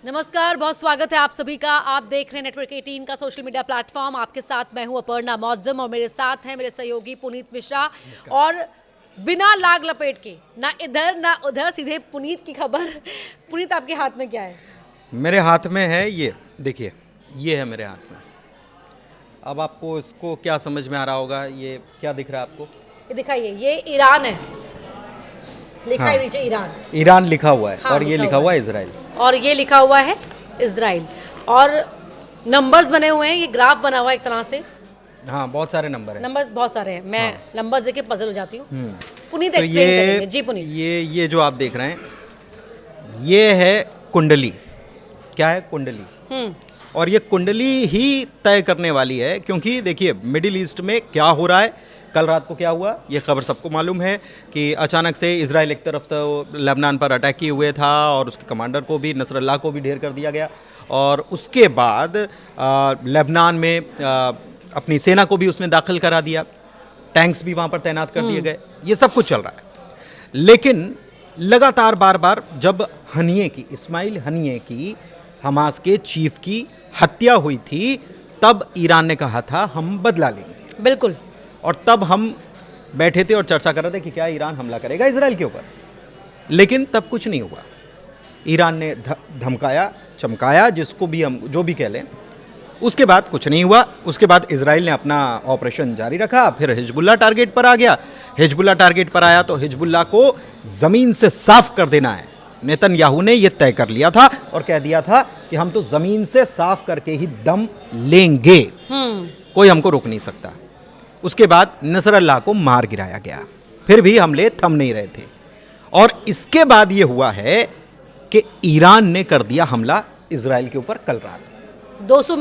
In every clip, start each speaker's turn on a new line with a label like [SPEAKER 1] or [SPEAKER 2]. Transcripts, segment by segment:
[SPEAKER 1] नमस्कार, बहुत स्वागत है आप सभी का। आप देख रहे हैं नेटवर्क 18 का सोशल मीडिया प्लेटफॉर्म। आपके साथ मैं हूं अपर्णा मौजम और मेरे साथ हैं मेरे सहयोगी पुनीत मिश्रा। और बिना लाग लपेट के, ना इधर ना उधर, सीधे पुनीत की खबर। पुनीत, आपके हाथ में क्या है?
[SPEAKER 2] मेरे हाथ में है ये, देखिए, ये है मेरे हाथ में। अब आपको इसको क्या समझ में आ रहा होगा? ये क्या दिख रहा है आपको?
[SPEAKER 1] ये दिखाइए, ये ईरान है, लिखा है
[SPEAKER 2] हाँ।
[SPEAKER 1] नीचे ईरान।
[SPEAKER 2] ईरान लिखा हुआ है।
[SPEAKER 1] हाँ,
[SPEAKER 2] और ये लिखा हुआ है इजराइल।
[SPEAKER 1] और ये लिखा हुआ है इजराइल। और नंबर्स बने हुए हैं, ये ग्राफ बना हुआ है एक तरह से।
[SPEAKER 2] हाँ, बहुत सारे नंबर हैं।
[SPEAKER 1] नंबर्स बहुत सारे हैं। मैं नंबर्स देख के पजल हो जाती हूँ। पुनीत
[SPEAKER 2] तो
[SPEAKER 1] एक्सप्लेन करेंगे। जी पुनीत।
[SPEAKER 2] ये जो आप देख रहे हैं, ये है कुंडली। क्या है? कुंडली। और ये कुंडली ही तय करने वाली है, क्योंकि देखिए मिडिल ईस्ट में क्या हो रहा है। कल रात को क्या हुआ, ये खबर सबको मालूम है कि अचानक से इजराइल एक तरफ तो लेबनान पर अटैक किए हुए था और उसके कमांडर को भी, नसरल्लाह को भी ढेर कर दिया गया। और उसके बाद लेबनान में अपनी सेना को भी उसने दाखिल करा दिया, टैंक्स भी वहाँ पर तैनात कर दिए गए। ये सब कुछ चल रहा है। लेकिन लगातार बार बार जब इस्माइल हनिये की, हमास के चीफ की हत्या हुई थी, तब ईरान ने कहा था हम बदला लेंगे।
[SPEAKER 1] बिल्कुल।
[SPEAKER 2] और तब हम बैठे थे और चर्चा कर रहे थे कि क्या ईरान हमला करेगा इजराइल के ऊपर। लेकिन तब कुछ नहीं हुआ। ईरान ने धमकाया, चमकाया, जिसको भी हम जो भी कह लें। उसके बाद कुछ नहीं हुआ। उसके बाद इजराइल ने अपना ऑपरेशन जारी रखा। फिर हिजबुल्लाह टारगेट पर आ गया। हिजबुल्लाह टारगेट पर आया तो हिजबुल्लाह को ज़मीन से साफ कर देना है। नेतन्याहू ने यह तय कर लिया था और कह दिया था कि हम तो ज़मीन से साफ करके ही दम लेंगे, कोई हमको रोक नहीं सकता। उसके बाद नसरल्लाह को मार गिराया गया। फिर भी हमले थम नहीं रहे थे। और इसके बाद ये हुआ है कि ईरान ने कर दिया हमला इजराइल के ऊपर कल रात। 200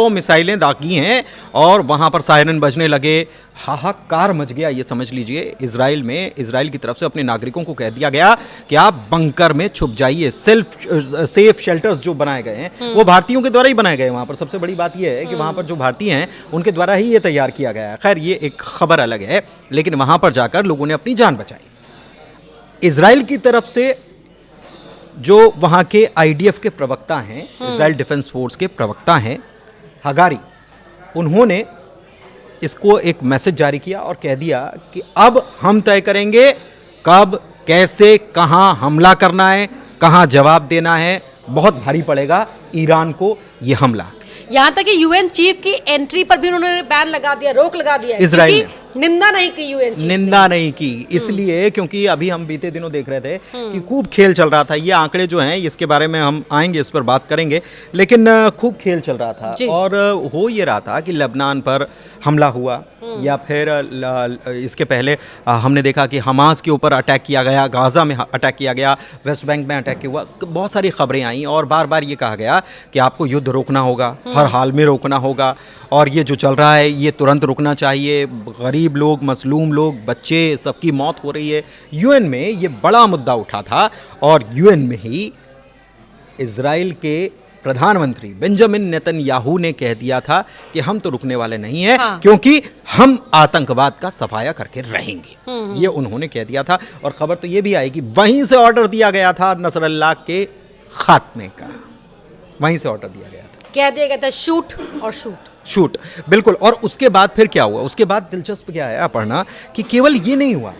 [SPEAKER 2] मिसाइलें दागी हैं और वहां पर सायरन बजने लगे। हाहाकार मच गया, ये समझ लीजिए। इजराइल की तरफ से अपने नागरिकों को कह दिया गया कि आप बंकर में छुप जाइए। सेफ शेल्टर्स जो बनाए गए हैं वो भारतीयों के द्वारा ही बनाए गए। वहां पर सबसे बड़ी बात यह है कि वहां पर जो भारतीय हैं उनके द्वारा ही ये तैयार किया गया है। खैर, ये एक खबर अलग है, लेकिन वहां पर जाकर लोगों ने अपनी जान बचाई। इजराइल की तरफ से जो वहाँ के आईडीएफ के प्रवक्ता हैं, इजराइल डिफेंस फोर्स के प्रवक्ता हैं, हगारी, उन्होंने इसको एक मैसेज जारी किया और कह दिया कि अब हम तय करेंगे कब, कैसे, कहाँ हमला करना है, कहाँ जवाब देना है। बहुत भारी पड़ेगा ईरान को ये हमला।
[SPEAKER 1] यहाँ तक कि यूएन चीफ की एंट्री पर भी उन्होंने बैन लगा दिया, रोक लगा दिया।
[SPEAKER 2] इजराइल ने
[SPEAKER 1] निंदा नहीं की यूएन चीफ,
[SPEAKER 2] निंदा नहीं की। इसलिए क्योंकि अभी हम बीते दिनों देख रहे थे कि खूब खेल चल रहा था। ये आंकड़े जो हैं, इसके बारे में हम आएंगे, इस पर बात करेंगे। लेकिन खूब खेल चल रहा था और हो ये रहा था कि लेबनान पर हमला हुआ, या फिर इसके पहले हमने देखा कि हमास के ऊपर अटैक किया गया, गाजा में अटैक किया गया, वेस्ट बैंक में अटैक हुआ। बहुत सारी खबरें आई और बार बार ये कहा गया कि आपको युद्ध रोकना होगा, हर हाल में रोकना होगा, और ये जो चल रहा है ये तुरंत रुकना चाहिए। गरीब लोग, मसलूम लोग, बच्चे, सबकी मौत हो रही है। यूएन में ये बड़ा मुद्दा उठा था और यूएन में ही इजराइल के प्रधानमंत्री बेंजामिन नेतन्याहू ने कह दिया था कि हम तो रुकने वाले नहीं हैं, क्योंकि हम आतंकवाद का सफाया करके रहेंगे। ये उन्होंने कह दिया था। और खबर तो ये भी आई कि वहीं से ऑर्डर दिया गया था नसरल्लाह के खात्मे का। वहीं से ऑर्डर दिया गया था,
[SPEAKER 1] कह दिया गया था शूट और शूट।
[SPEAKER 2] बिल्कुल। और उसके बाद फिर क्या हुआ? उसके बाद दिलचस्प क्या है अपर्णा, कि केवल ये नहीं हुआ,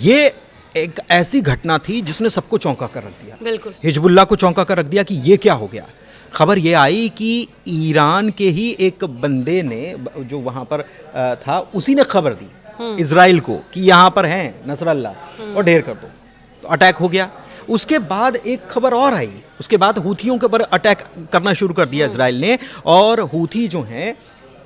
[SPEAKER 2] ये एक ऐसी घटना थी जिसने सबको चौंका कर रख दिया।
[SPEAKER 1] बिल्कुल।
[SPEAKER 2] हिजबुल्लाह को चौंका कर रख दिया कि ये क्या हो गया। खबर ये आई कि ईरान के ही एक बंदे ने, जो वहां पर था, उसी ने खबर दी इजराइल को कि यहां पर हैं नसरल्लाह और ढेर कर दो। तो अटैक हो गया। उसके बाद एक खबर और आई। उसके बाद हूथियों के ऊपर अटैक करना शुरू कर दिया इजराइल ने। और हूथी जो हैं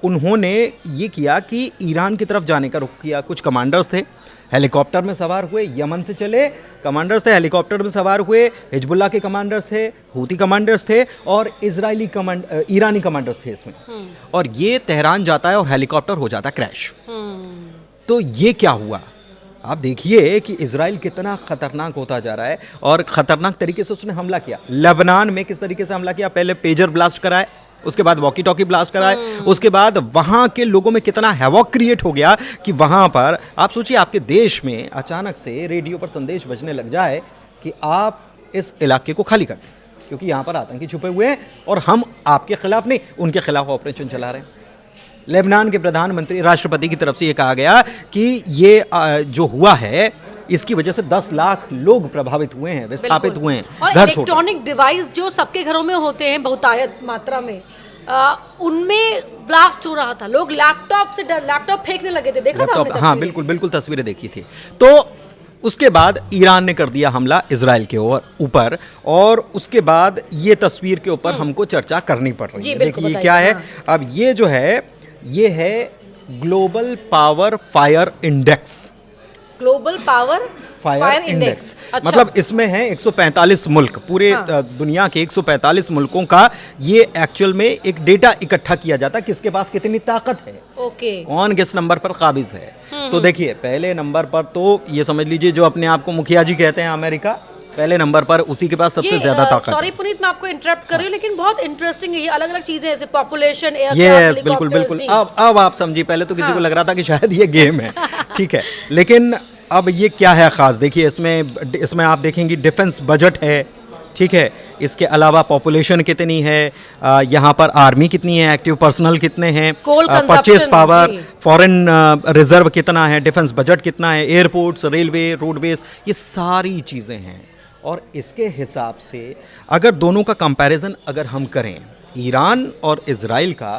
[SPEAKER 2] उन्होंने ये किया कि ईरान की तरफ जाने का रुख किया। कुछ कमांडर्स थे, हेलीकॉप्टर में सवार हुए, यमन से चले कमांडर्स थे, हेलीकॉप्टर में सवार हुए। हिजबुल्लाह के कमांडर्स थे, हूती कमांडर्स थे और ईरानी कमांडर्स थे इसमें। और ये तेहरान जाता है और हेलीकॉप्टर हो जाता क्रैश। तो ये क्या हुआ? आप देखिए कि इजराइल कितना खतरनाक होता जा रहा है और खतरनाक तरीके से उसने हमला किया। लेबनान में किस तरीके से हमला किया? पहले पेजर ब्लास्ट कराए, उसके बाद वॉकी टॉकी ब्लास्ट कराए, उसके बाद वहाँ के लोगों में कितना हैवॉक क्रिएट हो गया कि वहाँ पर आप सोचिए, आपके देश में अचानक से रेडियो पर संदेश बजने लग जाए कि आप इस इलाके को खाली कर दें। क्योंकि यहाँ पर आतंकी छुपे हुए हैं और हम आपके खिलाफ नहीं, उनके खिलाफ ऑपरेशन चला रहे हैं। लेबनान के प्रधानमंत्री, राष्ट्रपति की तरफ से ये कहा गया कि ये जो हुआ है इसकी वजह से 10 लाख लोग प्रभावित हुए हैं, विस्थापित हुए हैं,
[SPEAKER 1] और
[SPEAKER 2] घर छोड़।
[SPEAKER 1] इलेक्ट्रॉनिक डिवाइस जो सबके घरों में होते हैं बहुतायत मात्रा में, उनमें ब्लास्ट हो रहा था, लोग लैपटॉप फेंकने लगे थे, देखा था आपने
[SPEAKER 2] हाँ बिल्कुल बिल्कुल, तस्वीरें देखी थी। तो उसके बाद ईरान ने कर दिया हमला इजराइल के ऊपर, और उसके बाद ये तस्वीर के ऊपर हमको चर्चा करनी पड़ रही है। देखिए ये क्या है, अब ये जो है ये है global power fire index,
[SPEAKER 1] global power fire index. अच्छा।
[SPEAKER 2] मतलब इसमें है 145 मुल्क, पूरे दुनिया के 145 मुल्कों का ये एक्चुअल में एक डेटा इकट्ठा किया जाता है, किसके पास कितनी ताकत है,
[SPEAKER 1] ओके,
[SPEAKER 2] कौन किस नंबर पर काबिज है। तो देखिए पहले नंबर पर तो ये समझ लीजिए जो अपने आप को मुखिया जी कहते हैं अमेरिका, पहले नंबर पर उसी के पास सबसे ज्यादा ताकत है।
[SPEAKER 1] सॉरी पुनीत, मैं आपको इंटरप्ट कर रही हूँ, लेकिन बहुत इंटरेस्टिंग है ये, अलग अलग चीजें जैसे पॉपुलेशन,
[SPEAKER 2] यस बिल्कुल बिल्कुल। अब आप समझी, पहले तो किसी को लग रहा था कि शायद ये गेम है, ठीक है, लेकिन अब ये क्या है खास, देखिए इसमें आप देखेंगे डिफेंस बजट है, ठीक है, इसके अलावा पॉपुलेशन कितनी है, यहाँ पर आर्मी कितनी है, एक्टिव पर्सनल कितने हैं, परचेस पावर, फॉरेन रिजर्व कितना है, डिफेंस बजट कितना है, एयरपोर्ट्स, रेलवे, रोडवेज, ये सारी चीज़ें हैं। और इसके हिसाब से अगर दोनों का कंपैरिजन अगर हम करें ईरान और इजराइल का,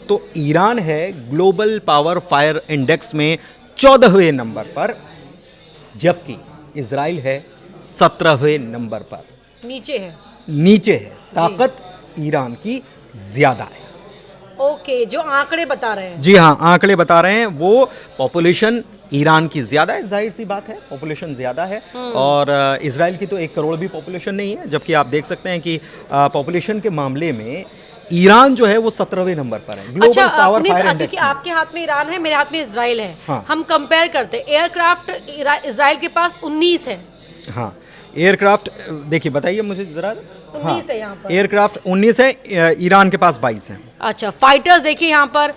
[SPEAKER 2] तो ईरान है ग्लोबल पावर फायर इंडेक्स में 14वें नंबर पर, जबकि इजराइल है 17वें नंबर पर, नीचे है। ताकत ईरान की ज्यादा है।
[SPEAKER 1] ओके, जो आंकड़े बता रहे हैं,
[SPEAKER 2] जी हाँ, आंकड़े बता रहे हैं, वो पॉपुलेशन ईरान की ज्यादा है, जाहिर सी बात है, पॉपुलेशन ज्यादा है, और इजराइल की तो 1 करोड़ भी पॉपुलेशन नहीं है, जबकि आप देख सकते हैं कि पॉपुलेशन के मामले में ईरान जो है वो 17वें नंबर पर है ग्लोबल पावर फायर इंडेक्स।
[SPEAKER 1] क्योंकि आपके हाथ में ईरान है, मेरे हाथ में इजराइल है,
[SPEAKER 2] हाँ।
[SPEAKER 1] हम कंपेयर करते, एयरक्राफ्ट इजराइल के पास 19 है।
[SPEAKER 2] हाँ, एयरक्राफ्ट देखिए, बताइए मुझे जरा।
[SPEAKER 1] 19 है यहाँ पर,
[SPEAKER 2] एयरक्राफ्ट 19 है, ईरान के पास 22 है।
[SPEAKER 1] अच्छा, फाइटर्स देखिए यहाँ पर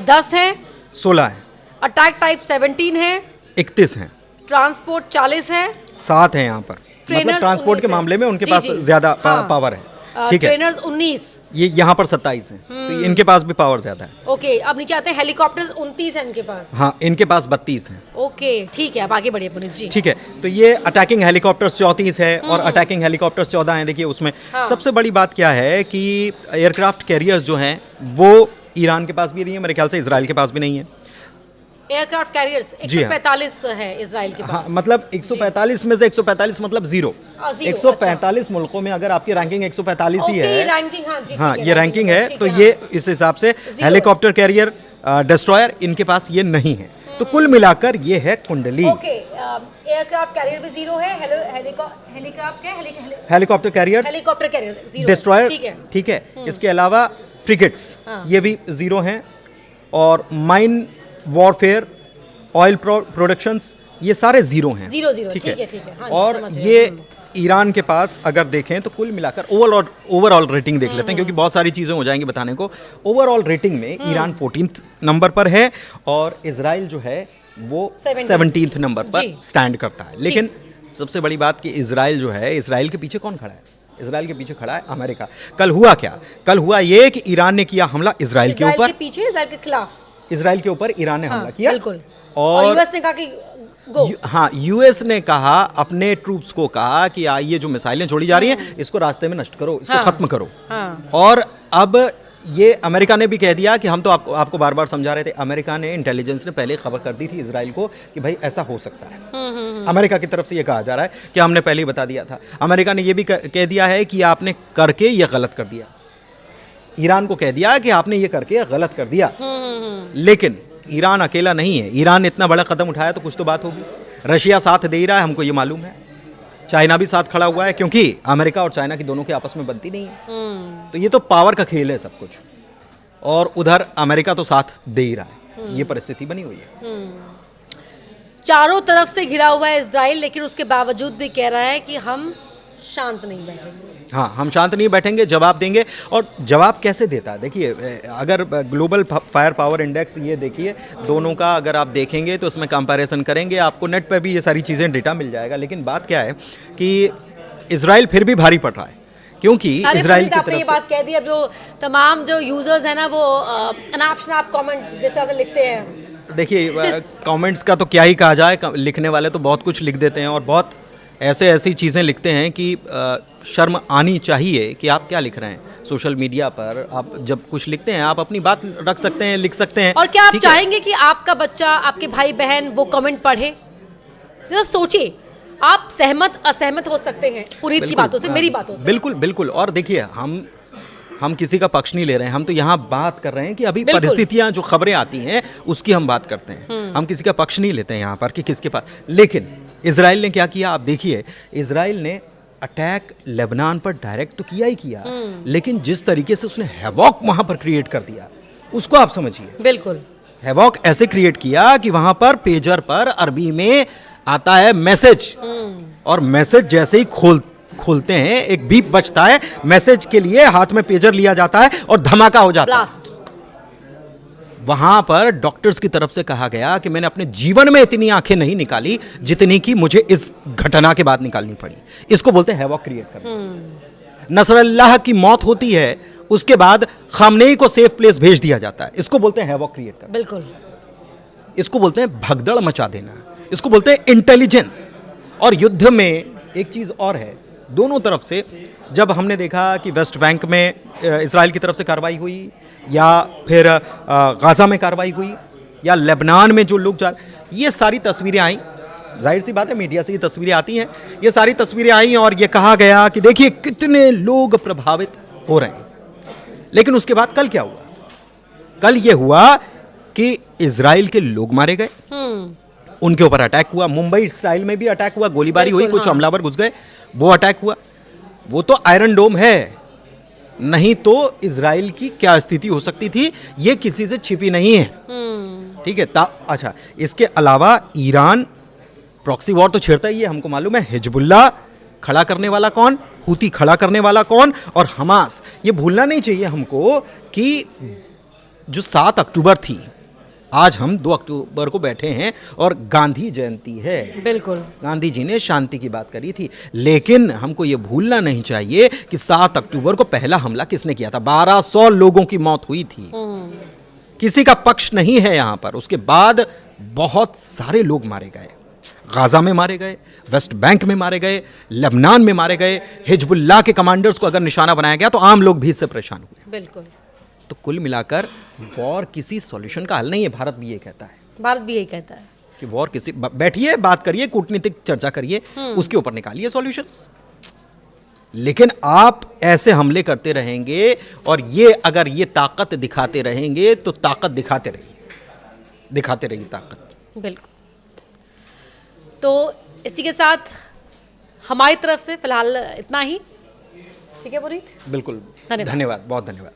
[SPEAKER 1] 10 है,
[SPEAKER 2] 16 है,
[SPEAKER 1] अटैक टाइप 17 है,
[SPEAKER 2] 31 है,
[SPEAKER 1] ट्रांसपोर्ट 40 है,
[SPEAKER 2] 7 है यहाँ पर, मतलब ट्रांसपोर्ट के मामले में उनके पास ज्यादा पावर है, ठीक है।
[SPEAKER 1] ट्रेनर्स 19,
[SPEAKER 2] ये यहाँ पर 27 है, तो इनके पास भी पावर ज्यादा है।
[SPEAKER 1] ओके, अब नीचे आते हैं, हेलीकॉप्टर्स 29 है इनके पास,
[SPEAKER 2] हाँ, इनके पास 32 है।
[SPEAKER 1] ओके, ठीक है, अब आगे बढ़िए पुनीत जी।
[SPEAKER 2] ठीक है, तो ये अटैकिंग हेलीकॉप्टर्स 34 है और अटैकिंग हेलीकॉप्टर्स 14 है। देखिए उसमें सबसे बड़ी बात क्या है कि एयरक्राफ्ट कैरियर्स जो हैं वो ईरान के पास भी नहीं है, मेरे ख्याल से इजराइल के पास भी नहीं है।
[SPEAKER 1] एयरक्राफ्ट कैरियर्स 145 है इजराइल के पास।
[SPEAKER 2] हाँ, मतलब 145 में से 145 मतलब जीरो। 145 मुल्कों में अगर आपकी रैंकिंग 145 ही है,
[SPEAKER 1] रैंकिंग,
[SPEAKER 2] हाँ ये रैंकिंग है, तो ये इस हिसाब से हेलीकॉप्टर कैरियर, डिस्ट्रॉयर इनके पास ये नहीं है। तो कुल मिलाकर ये है कुंडली।
[SPEAKER 1] ओके, एयरक्राफ्ट कैरियर भी 0 है,
[SPEAKER 2] helicopter career,
[SPEAKER 1] helicopter career 0,
[SPEAKER 2] destroyer, ठीक है। इसके अलावा फ्रिगेट्स ये भी 0 हैं, और माइन वॉरफेयर, ऑयल प्रोडक्शंस, ये सारे 0 हैं,
[SPEAKER 1] 0
[SPEAKER 2] ठीक है।
[SPEAKER 1] हाँ,
[SPEAKER 2] और ये ईरान के पास अगर देखें तो कुल मिलाकर ओवरऑल रेटिंग देख लेते हैं, क्योंकि बहुत सारी चीज़ें हो जाएंगी बताने को। ओवरऑल रेटिंग में ईरान 14th नंबर पर है और इजराइल जो है वो 17th नंबर पर स्टैंड करता है। लेकिन सबसे बड़ी बात कि इजराइल जो है, इजराइल के पीछे कौन खड़ा है? इजराइल के पीछे खड़ा है अमेरिका। कल हुआ क्या? कल हुआ ये कि ईरान ने किया हमला इजराइल के ऊपर,
[SPEAKER 1] इजराइल के खिलाफ,
[SPEAKER 2] इजराइल के ऊपर ईरान ने हमला किया,
[SPEAKER 1] बिल्कुल।
[SPEAKER 2] और
[SPEAKER 1] यूएस ने कहा कि
[SPEAKER 2] हाँ, यूएस ने कहा, अपने ट्रूप्स को कहा कि ये जो मिसाइलें छोड़ी जा रही हैं इसको रास्ते में नष्ट करो, इसको खत्म करो। और अब ये अमेरिका ने भी कह दिया कि हम तो आपको बार बार समझा रहे थे, अमेरिका ने, इंटेलिजेंस ने पहले खबर कर दी थी इजराइल को कि भाई ऐसा हो सकता है। अमेरिका की तरफ से ये कहा जा रहा है कि हमने पहले ही बता दिया था। अमेरिका ने ये भी कह दिया है कि आपने करके ये गलत कर दिया, ईरान को कह दिया कि आपने ये करके गलत कर दिया। लेकिन ईरान अकेला नहीं है, ईरान ने इतना बड़ा कदम उठाया तो कुछ तो बात होगी। रशिया साथ दे ही रहा है, हमको ये मालूम है। चाइना भी साथ खड़ा हुआ है, क्योंकि अमेरिका और चाइना की दोनों के आपस में बनती नहीं है। तो ये तो पावर का खेल है सब कुछ, और उधर अमेरिका तो साथ दे ही रहा है। ये परिस्थिति बनी हुई है।
[SPEAKER 1] चारों तरफ से घिरा हुआ है इजराइल, लेकिन उसके बावजूद भी कह रहा है कि हम शांत नहीं बैठेंगे।
[SPEAKER 2] हाँ, हम शांत नहीं बैठेंगे, जवाब देंगे। और जवाब कैसे देता है? देखिए, अगर ग्लोबल फायर पावर इंडेक्स ये देखिए, दोनों का अगर आप देखेंगे तो उसमें कंपैरिजन करेंगे, आपको नेट पे भी ये सारी चीज़ें डेटा मिल जाएगा। लेकिन बात क्या है कि इजराइल फिर भी भारी पड़ रहा है, क्योंकि
[SPEAKER 1] सारे
[SPEAKER 2] इजराइल
[SPEAKER 1] पुनीत,
[SPEAKER 2] की
[SPEAKER 1] आपने ये
[SPEAKER 2] तरफ से
[SPEAKER 1] बात कह दी। अब जो तमाम जो यूजर्स हैं ना वो अनाप शनाप कमेंट जिस तरह से लिखते हैं,
[SPEAKER 2] देखिए कमेंट्स का तो क्या ही कहा जाए, लिखने वाले तो बहुत कुछ लिख देते हैं और बहुत ऐसी चीज़ें लिखते हैं कि शर्म आनी चाहिए कि आप क्या लिख रहे हैं सोशल मीडिया पर। आप जब कुछ लिखते हैं आप अपनी बात रख सकते हैं, लिख सकते हैं।
[SPEAKER 1] और क्या आप
[SPEAKER 2] ठीक है?
[SPEAKER 1] चाहेंगे कि आपका बच्चा, आपके भाई बहन वो कमेंट पढ़े? जरा सोचिए, आप सहमत असहमत हो सकते हैं पुनीत की
[SPEAKER 2] बिल्कुल,
[SPEAKER 1] बातों से, मेरी बातों से।
[SPEAKER 2] बिल्कुल बिल्कुल। और देखिए हम किसी का पक्ष नहीं ले रहे हैं, हम तो यहाँ बात कर रहे हैं कि अभी
[SPEAKER 1] बिल्कुल।
[SPEAKER 2] परिस्थितियाँ जो खबरें आती हैं उसकी हम बात करते हैं। हम किसी का पक्ष नहीं लेते हैं यहाँ पर कि किसके पास। लेकिन इजराइल ने क्या किया आप देखिए, इजराइल ने अटैक लेबनान पर डायरेक्ट तो किया ही किया, लेकिन जिस तरीके से उसने हैवॉक वहाँ पर क्रिएट कर दिया उसको आप समझिए।
[SPEAKER 1] बिल्कुल।
[SPEAKER 2] हैवॉक ऐसे क्रिएट किया कि वहाँ पर पेजर पर अरबी में आता है मैसेज, और मैसेज जैसे ही खोलते हैं एक बीप बजता है, मैसेज के लिए हाथ में पेजर लिया जाता है और धमाका हो जाता है।
[SPEAKER 1] ब्लास्ट।
[SPEAKER 2] वहां पर डॉक्टर्स की तरफ से कहा गया कि मैंने अपने जीवन में इतनी आंखें नहीं निकाली जितनी कि मुझे इस घटना के बाद निकालनी पड़ी। इसको बोलते हैं हैवॉक क्रिएट करना। नसरल्लाह की मौत होती है, उसके बाद खामनेई को सेफ प्लेस भेज दिया जाता है, इसको बोलते हैं हैवॉक क्रिएट करना।
[SPEAKER 1] बिल्कुल।
[SPEAKER 2] इसको बोलते हैं भगदड़ मचा देना, इसको बोलते हैं इंटेलिजेंस। और युद्ध में एक चीज और है, दोनों तरफ से जब हमने देखा कि वेस्ट बैंक में इजराइल की तरफ से कार्रवाई हुई, या फिर गाजा में कार्रवाई हुई, या लेबनान में जो लोग ये सारी तस्वीरें आई, जाहिर सी बात है मीडिया से ये तस्वीरें आती हैं, ये सारी तस्वीरें आई और ये कहा गया कि देखिए कितने लोग प्रभावित हो रहे हैं। लेकिन उसके बाद कल क्या हुआ? कल ये हुआ कि इजराइल के लोग मारे गए, उनके ऊपर अटैक हुआ। मुंबई स्टाइल में भी अटैक हुआ, गोलीबारी हुई, कुछ हमलावर घुस गए, वो अटैक हुआ। वो तो आयरन डोम है, नहीं तो इजराइल की क्या स्थिति हो सकती थी ये किसी से छिपी नहीं है। ठीक है। अच्छा, इसके अलावा ईरान प्रॉक्सी वॉर तो छेड़ता ही है, हमको मालूम है। हिजबुल्लाह खड़ा करने वाला कौन, हूती खड़ा करने वाला कौन, और हमास। ये भूलना नहीं चाहिए हमको कि जो 7 अक्टूबर थी, आज हम 2 अक्टूबर को बैठे हैं और गांधी जयंती है।
[SPEAKER 1] बिल्कुल।
[SPEAKER 2] गांधी जी ने शांति की बात करी थी, लेकिन हमको ये भूलना नहीं चाहिए कि 7 अक्टूबर को पहला हमला किसने किया था। 1200 लोगों की मौत हुई थी। किसी का पक्ष नहीं है यहां पर। उसके बाद बहुत सारे लोग मारे गए, गाजा में मारे गए, वेस्ट बैंक में मारे गए, लेबनान में मारे गए। हिजबुल्लाह के कमांडर्स को अगर निशाना बनाया गया तो आम लोग भी इससे परेशान हुए।
[SPEAKER 1] बिल्कुल।
[SPEAKER 2] तो कुल मिलाकर वॉर किसी सॉल्यूशन का हल नहीं है। भारत भी ये कहता है,
[SPEAKER 1] भारत भी यही कहता है
[SPEAKER 2] कि वॉर किसी, बैठिए बात करिए, कूटनीतिक चर्चा करिए, उसके ऊपर निकालिए सॉल्यूशंस। लेकिन आप ऐसे हमले करते रहेंगे और ये अगर ये ताकत दिखाते रहेंगे तो ताकत दिखाते रहिए ताकत।
[SPEAKER 1] बिल्कुल। तो इसी के साथ हमारी तरफ से फिलहाल इतना ही। ठीक है पुनीत,
[SPEAKER 2] बिल्कुल।
[SPEAKER 1] धन्यवाद।
[SPEAKER 2] धन्यवाद, बहुत धन्यवाद।